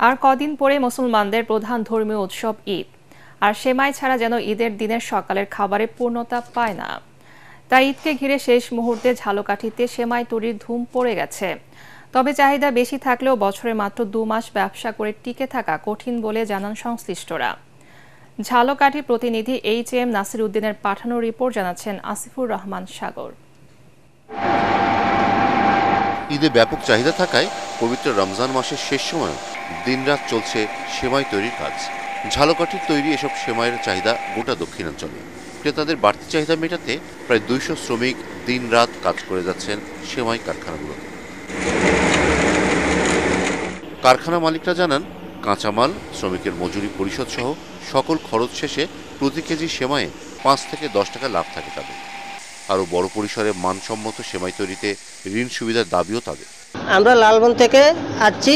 আর কদিন পরে মুসলমানদের প্রধান ধর্মীয় উৎসব ঈদ, আর সেমাই ছাড়া যেন ঈদের দিনের সকালের খাবারে পূর্ণতা পায় না। তাই ঈদকে ঘিরে শেষ মুহূর্তে ঝালকাঠিতে সেমাই তৈরির ধুম পড়ে গেছে। তবে চাহিদা বেশি থাকলেও বছরে মাত্র 2 মাস ব্যবসা করে টিকে থাকা কঠিন বলে জানান সংশ্লিষ্টরা। ঝালকাঠি প্রতিনিধি HM নাসির উদ্দিনের পাঠানো রিপোর্ট জানাচ্ছেন আসিফুর রহমান সাগর। ঈদে ব্যাপক চাহিদা থাকায় পবিত্র রমজান মাসের শেষ সময় দিনরাত চলছে সেমাই তৈরির কাজ। ঝালকাঠির তৈরি এসব সেমাইয়ের চাহিদা গোটা দক্ষিণাঞ্চলে। ক্রেতাদের বাড়তি চাহিদা মেটাতে প্রায় 200 শ্রমিক দিনরাত কাজ করে যাচ্ছেন সেমাই কারখানাগুলোতে। কারখানা মালিকরা জানান, কাঁচামাল, শ্রমিকের মজুরি পরিশোধ সহ সকল খরচ শেষে প্রতি কেজি সেমাইয়ে 5 থেকে 10 টাকা লাভ থাকে তাদের। আরও বড় পরিসরে মানসম্মত সেমাই তৈরিতে ঋণ সুবিধার দাবিও তাদের। আমরা লালবন থেকে আসছি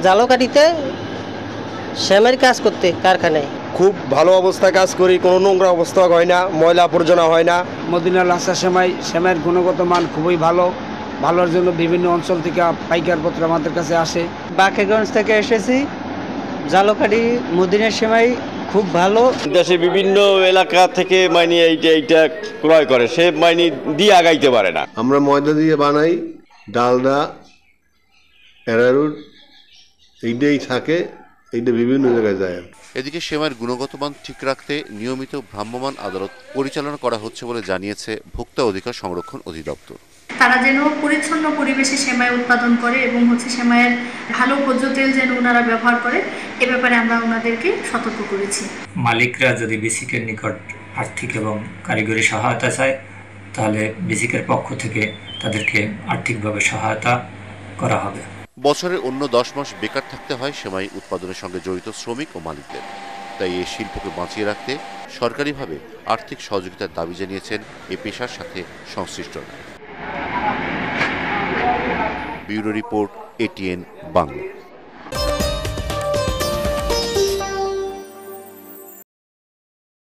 ঝালকাঠিতে সেমাইয়ের কাজ করতে কারখানায়। খুব ভালো অবস্থায় কাজ করি, কোনো নোংরা অবস্থা হয় না, ময়লা আবর্জনা হয় না। মদিনা লাসা সেমাইয়ের গুণগত মান খুবই ভালোর জন্য বিভিন্ন অঞ্চল থেকে পাইকারপত্র আমাদের কাছে আসে। বাকেগঞ্জ থেকে এসেছি, ঝালকাঠি মদিনার সেমাই খুব ভালো। দেশে বিভিন্ন এলাকা থেকে মাইনি এইটা ক্রয় করে, সে মাইনি দিয়ে আগাইতে পারে না। আমরা ময়দা দিয়ে বানাই, ডালডা, অ্যারারুট এইটাই থাকে, এইটা বিভিন্ন জায়গায় যায়। এদিকে সেমাইয়ের গুণগত মান ঠিক রাখতে নিয়মিত ভ্রাম্যমাণ আদালত পরিচালনা করা হচ্ছে বলে জানিয়েছে ভোক্তা অধিকার সংরক্ষণ অধিদপ্তর। তারা যেন পরিচ্ছন্ন পরিবেশে সেমাই উৎপাদন করে এবং সেমাইয়ের ভালো ভোজ্য তেল যেন ওনারা ব্যবহার করে, এ ব্যাপারে আমরা ওনাদেরকে সতর্ক করেছি। মালিকরা যদি বেসিকের নিকট আর্থিক এবং কারিগরি সহায়তা চায়, তাহলে বেসিকের পক্ষ থেকে তাদেরকে আর্থিকভাবে সহায়তা করা হবে। বছরের অন্য 10 মাস বেকার থাকতে হয় সেমাই উৎপাদনের সঙ্গে জড়িত শ্রমিক ও মালিকদের। তাই এই শিল্পকে বাঁচিয়ে রাখতে সরকারিভাবে আর্থিক সহযোগিতার দাবি জানিয়েছেন এই পেশার সাথে সংশ্লিষ্টরা। Bureau report, ATN Bangla.